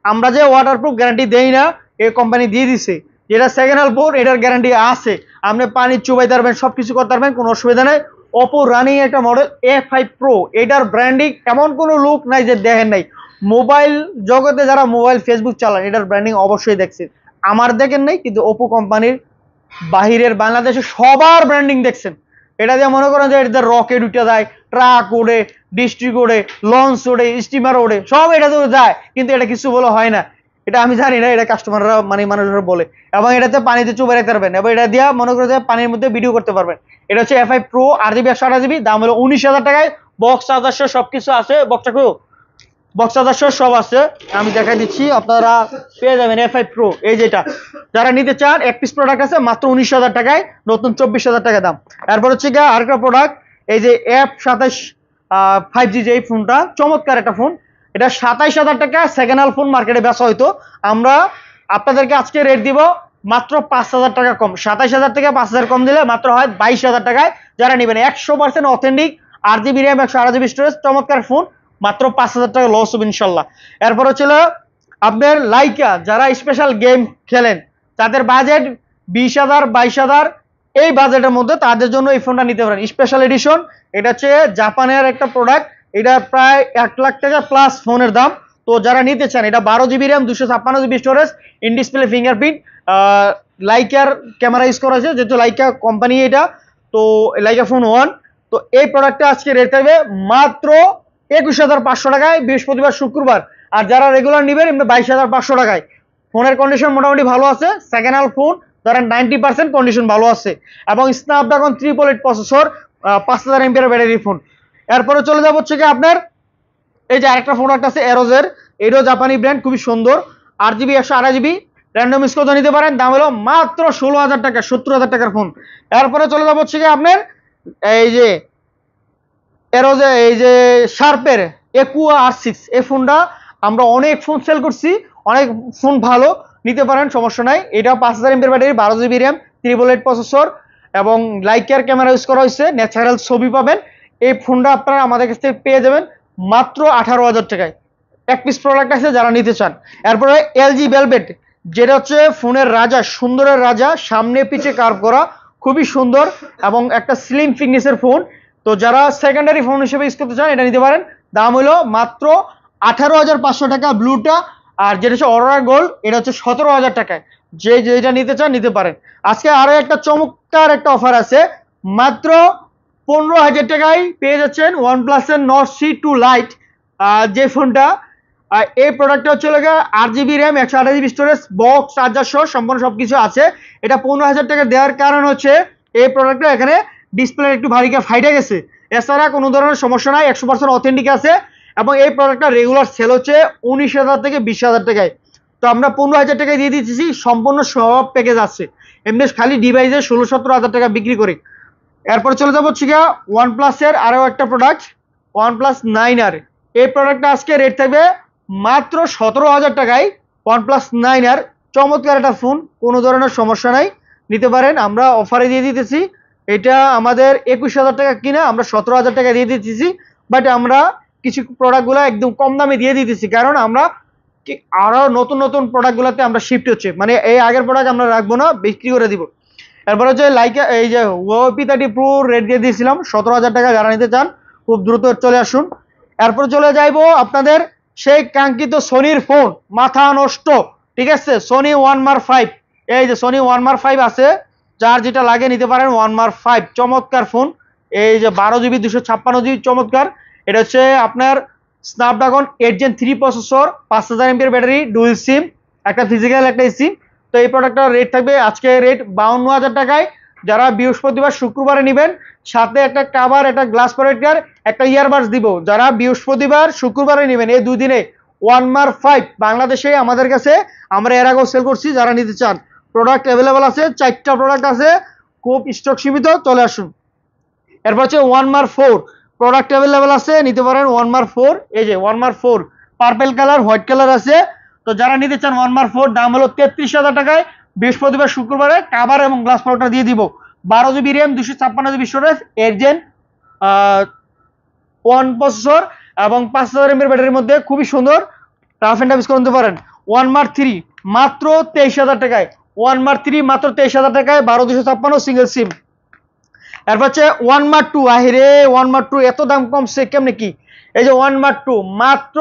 আমরা যে ওয়াটারপ্রুফ গ্যারান্টি দেই না, এই কোম্পানি দিয়ে দিছে, যেটা সেকেন্ড হ্যান্ড ফোন এটার গ্যারান্টি আছে, আপনি পানি চুবাইতে পারবেন, সবকিছু করতে পারবেন, কোনো অসুবিধা নেই। ওপো রানিং একটা মডেল A5 Pro, এটার ব্র্যান্ডিং এমন কোনো লুক নাই যে দেখেন নাই। মোবাইল জগতে যারা মোবাইল ফেসবুক চালান এটার ব্র্যান্ডিং অবশ্যই দেখছেন, আমার দেখেন নাই, কিন্তু ওপো কোম্পানির বাহিরের বাংলাদেশে সবার ব্র্যান্ডিং দেখছেন। এটা দিয়ে মনে করেন যে এটা রকেট উঠে যায়, ট্রাক ওড়ে, ডিস্ট্রিক্ট ওড়ে, লঞ্চ ওড়ে, স্টিমার ওড়ে, সব এটা তো যায়, কিন্তু এটা কিছু বলে হয় না। এটা আমি জানি না, এটা কাস্টমাররা মানে মানুষরা বলে। এবং এটাতে পানিতে চুবে রাখতে পারবেন এবং এটা দিয়ে মনে করে যে পানির মধ্যে ভিডিও করতে পারবেন। এটা হচ্ছে A5 Pro 8GB 128GB, দাম হলো 19,000 টাকায়, বক্স চার্জার সবকিছু আছে। বক্সটা কেউ বক্স চার্জার সব আছে, আমি দেখাই দিচ্ছি, আপনারা পেয়ে যাবেন A5 Pro। এই যেটা যারা নিতে চান, এক পিস প্রোডাক্ট আছে মাত্র 19,000 টাকায়, নতুন 24,000 টাকা দাম। এরপর হচ্ছে গিয়ে আরেকটা প্রোডাক্ট, এই যে F27 5G, যে এই ফোনটা চমৎকার একটা ফোন, এটা 27,000 টাকা সেকেন্ড হ্যান্ড ফোন মার্কেটে বেচা হয়তো, আমরা আপনাদেরকে আজকে রেট দিব মাত্র 5,000 টাকা কম। 27,000 থেকে 5,000 কম দিলে মাত্র হয় 22,000 টাকায়। যারা নেবেন 100% authentic, 8GB RAM, 128GB storage, চমৎকার ফোন, মাত্র 5,000 টাকা লস হবে ইনশাল্লাহ। এরপর হচ্ছিল আপনার লাইকা, যারা স্পেশাল গেম খেলেন, তাদের বাজেট 20,000 22,000, এই বাজেটের মধ্যে তাদের জন্য এই ফোনটা নিতে পারেন, স্পেশাল এডিশন। এটা হচ্ছে জাপানের একটা প্রোডাক্ট, এটা প্রায় 1 লাখ টাকা প্লাস ফোনের দাম। তো যারা নিতে চান, এটা 12GB RAM, 256GB storage, in display fingerprint, liker camera use করা হয়েছে, যেহেতু লাইকা কোম্পানি এটা, তো লাইকা ফোন 1। তো এই প্রোডাক্টটা আজকে রেট থাকবে মাত্র 21,500 টাকায় বৃহস্পতিবার শুক্রবার। আর যারা রেগুলার নেবেন এমনি 22,500 টাকায়। ফোনের কন্ডিশন মোটামুটি ভালো আছে, সেকেন্ড হ্যান্ড ফোন, ধরেন 90% কন্ডিশন ভালো আছে, এবং Snapdragon 888 processor, 5,000 mAh battery phone. এরপরে চলে যাব হচ্ছে কি আপনার এই যে আরেকটা প্রোডাক্ট আছে এরোজের, এটাও জাপানি ব্র্যান্ড, খুবই সুন্দর, 8GB 128GB, র্যান্ডম স্কোর নিতে পারেন, দাম হলো মাত্র 16,000 টাকা, 70,000 টাকার ফোন। এরপরে চলে যাব হচ্ছে কি আপনার এই যে এরোজে, এই যে শার্পের একুয়া R6, এই ফোনটা আমরা অনেক ফোন সেল করছি, অনেক ফোন ভালো, নিতে পারেন, সমস্যা নাই। এটা 5,000 mAh battery, 12GB RAM, 888 processor, এবং লাইকার ক্যামেরা ইউজ করা হয়েছে, ন্যাচারাল ছবি পাবেন। এই ফোনটা আপনারা আমাদের কাছ থেকে পেয়ে যাবেন মাত্র 18,000 টাকায়। এক পিস প্রোডাক্ট আছে যারা নিতে চান। এরপরে LG ভেলভেট, যেটা হচ্ছে ফোনের রাজা, সুন্দরের রাজা, সামনে পিছে কার্ভ করা, খুবই সুন্দর এবং একটা স্লিম ফিটনেসের ফোন। তো যারা সেকেন্ডারি ফোন হিসেবে ইউজ করতে চান এটা নিতে পারেন, দাম হলো মাত্র 18,500 টাকা ব্লুটা। আর যেটা হচ্ছে অরোরা গোল্ড, এটা হচ্ছে 17,000 টাকায়। যে যেটা নিতে চান নিতে পারেন। আজকে আরো একটা চমৎকার একটা অফার আছে, মাত্র 15,000 টাকায় পেয়ে যাচ্ছেন OnePlus-এর Nord C2 Lite, যে ফোনটা, এই প্রোডাক্টটা হচ্ছে 8GB RAM, 128GB storage, box charger সহ সম্পূর্ণ সবকিছু আছে। এটা 15,000 টাকা দেওয়ার কারণ হচ্ছে এই প্রোডাক্টটা এখানে ডিসপ্লে একটু ভারী ফাইটে গেছে, এছাড়া কোনো ধরনের সমস্যা নাই, 100% অথেন্টিক আছে। এবং এই প্রোডাক্টটা রেগুলার সেল হচ্ছে 19,000 থেকে 20,000 টাকায়, তো আমরা 15,000 টাকায় দিয়ে দিচ্ছি, সম্পূর্ণ সব প্যাকেজ আছে। এমনি খালি ডিভাইসে 16-17 হাজার টাকা বিক্রি করি। এরপর চলে যাবো হচ্ছে গিয়া OnePlus-এর আরো একটা প্রোডাক্ট, OnePlus 9R, এই প্রোডাক্টটা আজকে রেট থাকবে মাত্র 17,000 টাকায়। OnePlus 9R চমৎকার একটা ফোন, কোনো ধরনের সমস্যা নাই, নিতে পারেন, আমরা অফারে দিয়ে দিতেছি। এটা আমাদের 21,000 টাকা কিনা আমরা 17,000 টাকা দিয়ে দিতেছি, বাট আমরা কিছু প্রোডাক্টগুলো একদম কম দামে দিয়ে দিতেছি, কারণ আমরা আরো নতুন নতুন প্রোডাক্টগুলোতে আমরা শিফট হচ্ছে, মানে এই আগের প্রোডাক্ট আমরা রাখবো না, বিক্রি করে দিব। এরপর হচ্ছে লাইকা, এই যে P30 Pro রেট দিয়ে দিয়েছিলাম 17,000 টাকা, যারা নিতে চান খুব দ্রুত চলে আসুন। এরপর চলে যাইবো আপনাদের সেই কাঙ্ক্ষিত সোনির ফোন, মাথা নষ্ট, ঠিক আছে, সোনি ওয়ানমার 5, এই যে সোনি ওয়ানমার 5 আছে, যার যেটা লাগে নিতে পারেন। ওয়ানমার 5 চমৎকার ফোন, এই যে 12GB 256GB, চমৎকার। এটা হচ্ছে আপনার Snapdragon 8 Gen 3 processor, 5,000 mAh battery, dual sim, একটা ফিজিক্যাল একটা সিম। তো এই প্রোডাক্টটার রেট থাকবে আজকে রেট 52,000 টাকায়। যারা বৃহস্পতিবার শুক্রবারে নেবেন, সাথে একটা কাভার, একটা গ্লাস প্রোটেক্টর, একটা ইয়ারবাডস দিব। যারা বৃহস্পতিবার শুক্রবারে নেবেন এই দুই দিনে, ওয়ানমার 5 বাংলাদেশে আমাদের কাছে আমরা এর আগেও সেল করছি, যারা নিতে চান প্রোডাক্ট অ্যাভেলেবল আছে, 4টা প্রোডাক্ট আছে, খুব স্টক সীমিত, চলে আসুন। এরপর হচ্ছে ওয়ানমার 4 প্রোডাক্ট অ্যাভেলেবল আছে, নিতে পারেন ওয়ানমার 4। এই যে ওয়ানমার 4 পার্পেল কালার, হোয়াইট কালার আছে। তো যারা নিতে চান ওয়ানমার 4 দাম হলো 33,000 টাকায়। বৃহস্পতিবার শুক্রবারে কাভার এবং গ্লাস প্রোডাক্টটা দিয়ে দিব। 12 GB র্যাম, 256 GB স্টোরেজ, এরজেন 1 প্রসেসর এবং 5000 mAh ব্যাটারির মধ্যে খুবই সুন্দর রাফ এন্ড টাফ ইউজ করতে পারেন। ওয়ানমার 3 মাত্র 23,000 টাকায়। ওয়ানমার 3 মাত্র 23,000 টাকায়, 12 256 সিঙ্গেল সিম। এরপর হচ্ছে ওয়ানমার 2, আহিরে ওয়ানমার 2 এত দাম কমছে কেমনে কি? এই যে ওয়ানমার 2 মাত্র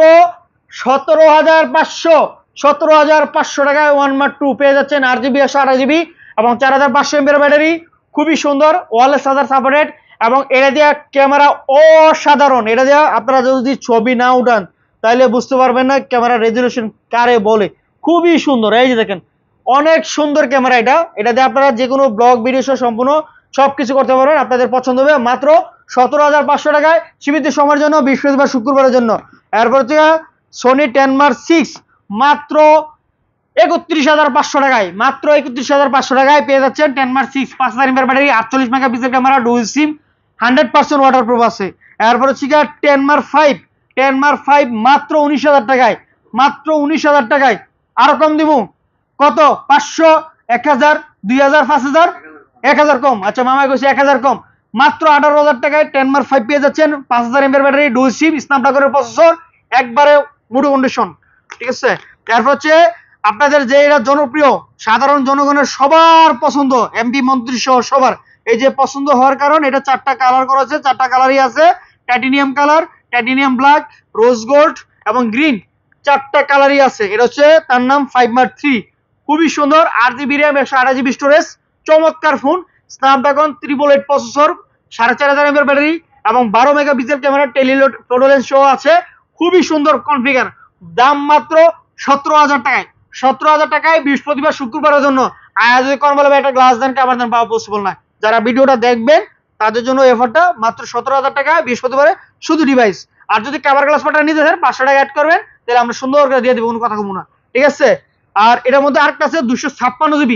17,500, 17,500 টাকায় ওয়ানমার 2 পেয়ে যাচ্ছেন। 8GB 128GB এবং 4500 mAh ব্যাটারি, খুবই সুন্দর, ওয়ারলেস চার্জার সাপোর্টেড এবং এটা দিয়ে ক্যামেরা অসাধারণ। এটা দিয়ে আপনারা যদি ছবি না উঠান তাহলে বুঝতে পারবেন না ক্যামেরা রেজলিউশন কারে বলে। খুবই সুন্দর, এই যে দেখেন অনেক সুন্দর ক্যামেরা এটা। এটা দিয়ে আপনারা যে কোনো ব্লগ ভিডিও সহ সম্পূর্ণ সবকিছু করতে পারবেন, আপনাদের পছন্দ হবে। মাত্র 17,500 টাকায়, সীমিত সময়ের জন্য, বৃহস্পতিবার শুক্রবারের জন্য। এরপর হচ্ছে সোনি 10 মার্ক 6 মাত্র 31,500 টাকায়। মাত্র 31,500 টাকায় পেয়ে যাচ্ছেন 10 mark 6, 5000 mAh battery, 48 megapixel camera, dual sim, 100% waterproof আছে। এরপর হচ্ছে 10 মার্ক 5, 10 মার্ক 5 মাত্র 19,000 টাকায়। মাত্র 19,000 টাকায়। আরো কম দিব, কত? 500, 1000, 2000, 5000, 1000 কম। আচ্ছা মামা কইছে 1000 কম। মাত্র 18,000 টাকায় 10 মার্ক 5 পেয়ে যাচ্ছেন, 5000 mAh ব্যাটারি, ডুয়াল সিম, স্ন্যাপড্রাগনের প্রসেসর, একবারে মুড কন্ডিশন। ঠিক আছে। তারপর হচ্ছে আপনাদের যে এটা জনপ্রিয়, সাধারণ জনগণের সবার পছন্দ, এমপি মন্ত্রী সহ সবার এই যে পছন্দ হওয়ার কারণ, এটা 4টা কালার করা আছে, 4টা কালারই আছে। Titanium colour, titanium black, rose gold এবং গ্রিন, 4টা কালারই আছে। এটা হচ্ছে তার নাম 5 মার্ক 3, খুবই সুন্দর। 8GB র্যাম, 128GB স্টোরেজ, চমৎকার phone. Snapdragon 888 processor, 4500 mAh battery এবং 12 মেগাপিক্সেল ক্যামেরা, টেলিলোড ফটো লেন্স সহ আছে। খুবই সুন্দর কনফিগার। দাম মাত্র 17,000 টাকায়। 17,000 টাকায় বৃহস্পতিবার শুক্রবারের জন্য। আর যদি কম বলে একটা গ্লাস দেন, কাভার দেন, পাওয়া পসিবল না। যারা ভিডিওটা দেখবেন তাদের জন্য এফারটা মাত্র 17,000 টাকায় বৃহস্পতিবারে শুধু ডিভাইস। আর যদি কাভার গ্লাস পাটা নিতে চান 500 টাকা অ্যাড করবেন, তাহলে আমরা সুন্দর করে দিয়ে দেবো, কোনো কথা কমু না। ঠিক আছে। আর এটার মধ্যে আরেকটা আছে 256GB,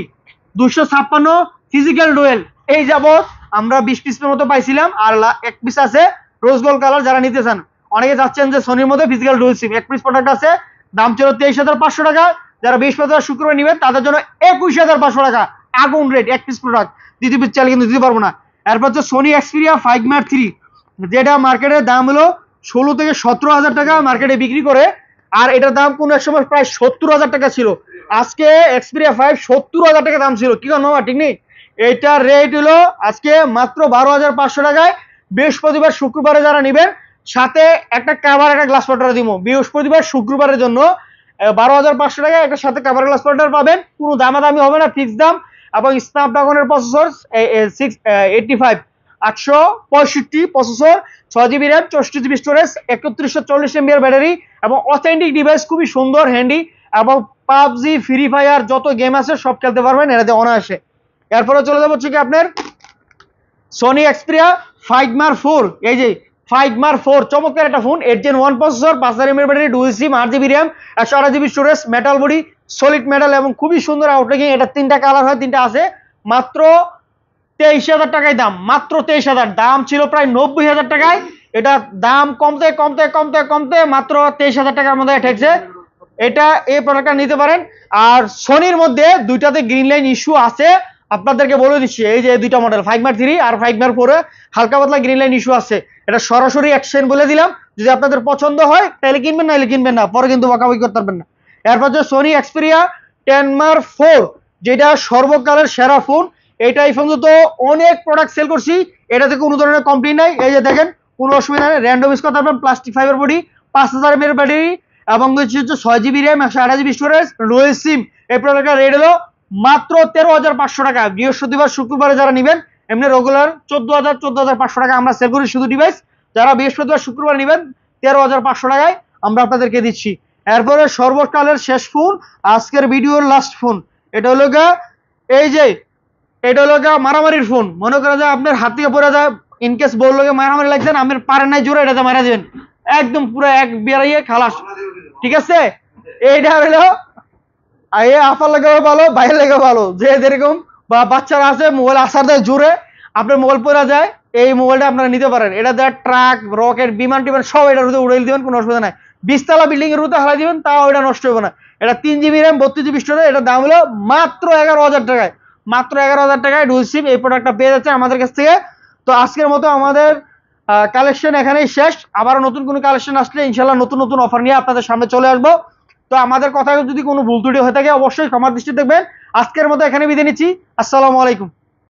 256 ফিজিক্যাল ডুয়েল। এই যাবত আমরা 20 পিসের মতো পাইছিলাম, আর এক পিস আছে রোজ গোল্ড কালার। যারা নিতে চান, অনেকে যাচ্ছেন যে সোনির মধ্যে ফিজিক্যাল ডুয়েল সিম, এক পিস প্রোডাক্ট আছে, দাম ছিল 23,500 টাকা। যারা বৃহস্পতিবার শুক্রবার নেবেন তাদের জন্য 21,500 টাকা, আগুন রেট। এক পিস প্রোডাক্ট, দ্বিতীয় পিস চাইলে কিন্তু দিতে পারবো না। এরপর হচ্ছে সোনি এক্সপিরিয়া 5 মার্ক 3, যেটা মার্কেটের দাম হলো 16 থেকে 17,000 টাকা মার্কেটে বিক্রি করে। আর এটার দাম কোন এক সময় প্রায় 70,000 টাকা ছিল। আজকে এক্সপিরিয়া 5 70,000 টাকা দাম ছিল, কি কর মামা, ঠিক নেই? এটার রেট হলো আজকে মাত্র 12,500 টাকায়। বৃহস্পতিবার শুক্রবারে যারা নেবেন, সাথে একটা কাভার, একটা গ্লাস ওয়াটার দিব। বৃহস্পতিবার শুক্রবারের জন্য 12,500 টাকায় একটা সাথে কাভার গ্লাস ওয়াটার পাবেন। কোনো দামাদামি হবে না, ফিক্স দাম। এবং স্ন্যাপড্রাগনের processor 685, 865 processor, 6GB RAM, 64GB storage, 3140 mAh battery এবং অথেন্টিক ডিভাইস, খুবই সুন্দর, হ্যান্ডি এবং পাবজি, ফ্রি ফায়ার যত গেম আছে সব খেলতে পারবেন এটাতে অনায়াসে। এরপরে চলে যাবো হচ্ছে কি আপনার সোনি এক্সপিরিয়া 5 মার্ক 4। এই যে 5 মার্ক 4 চমৎকার একটা phone, 8 Gen 1 processor, 5000 mAh battery, dual sim, 8GB RAM, 128GB storage, metal body, solid metal এবং খুবই সুন্দর আউটলুকিং। এটা 3টা কালার হয়, 3টা আছে। মাত্র 23,000 টাকায় দাম, মাত্র 23,000। দাম ছিল প্রায় 90,000 টাকায়। এটা দাম কমতে কমতে কমতে কমতে মাত্র 23,000 টাকার মধ্যে ঠেকছে। এটা এই প্রোডাক্টটা নিতে পারেন। আর সোনির মধ্যে দুইটাতে গ্রিন লাইন ইস্যু আছে, আপনাদেরকে বলে দিচ্ছি। এই যে দুইটা মডেল 5 মার্ক 3 আর 5 মার্ক 4 হালকা পাতলা গ্রিন লাইন ইস্যু আছে। এটা সরাসরি এক্সচেঞ্জ বলে দিলাম, যদি আপনাদের পছন্দ হয় তাহলে কিনবেন, নাহলে কিনবেন না, পরে কিন্তু বকাবকি করতে পারবেন না। এরপর যে সোনি এক্সপিরিয়া 10 মার্ক 4, যেটা সর্বকালের সেরা ফোন। এটাই পর্যন্ত অনেক প্রোডাক্ট সেল করছি, এটাতে কোনো ধরনের কমপ্লেইন নাই। এই যে দেখেন, কোনো অসুবিধা নেই, র্যান্ডম ইউজ করতে পারবেন, plastic fibre body, 5000 mAh battery এবং হচ্ছে 6GB RAM, 128GB storage, dual SIM. এই প্রোডাক্টের রেট হলো মাত্র 13,500 টাকা। বৃহস্পতিবার শুক্রবারে যারা নেবেন, এমনি রেগুলার 14,500 টাকা আমরা সেল করি শুধু ডিভাইস। যারা বৃহস্পতিবার শুক্রবার নেবেন 13,500 টাকায় আমরা আপনাদেরকে দিচ্ছি। এরপরে সর্বকালের শেষ ফোন, আজকের ভিডিওর লাস্ট ফোন, এটা হলো এই যে, এটা হলো মারামারির ফোন। মনে করা যায় আপনার হাত থেকে পড়ে যায়, ইনকেস বললো মারামারি লাগছেন, আপনার পারেন নাই জোরে, এটাতে মারা যাবেন একদম পুরো এক বেড়াইয়ে খালাস। ঠিক আছে। এইটা হলো আর এই আফার লেগেও ভালো, বাইরের লেগেও ভালো, যে যেরকম বা বাচ্চারা আছে মোবাইল আসার দেয় জুড়ে, আপনার মোবাইল পড়া যায়, এই মোবাইলটা আপনারা নিতে পারেন। এটা দেওয়ার ট্রাক, রকেট, বিমান টিমান সব এটার উপরে উড়াই দিবেন, কোনো অসুবিধা নাই। 20 তলা বিল্ডিং এর উপরে হারাই দিবেন, তাও এটা নষ্ট হবে না। এটা 3 GB র্যাম, 32 GB স্টোরেজ, এটার দাম হলো মাত্র 11,000 টাকায়। মাত্র 11,000 টাকায় ডুয়াল সিম এই প্রোডাক্টটা পেয়ে যাচ্ছে আমাদের কাছ থেকে। তো আজকের মতো আমাদের কালেকশন এখানেই শেষ। আবারও নতুন কোনো কালেকশন আসলে ইনশাল্লাহ নতুন নতুন অফার নিয়ে আপনাদের সামনে চলে আসবো। তো আমাদের কথা যদি কোনো ভুল ত্রুটি হয়ে থাকে অবশ্যই ক্ষমার দৃষ্টি দেখবেন। আজকের মতো এখানে বিদায় নিচ্ছি। আসসালামু আলাইকুম।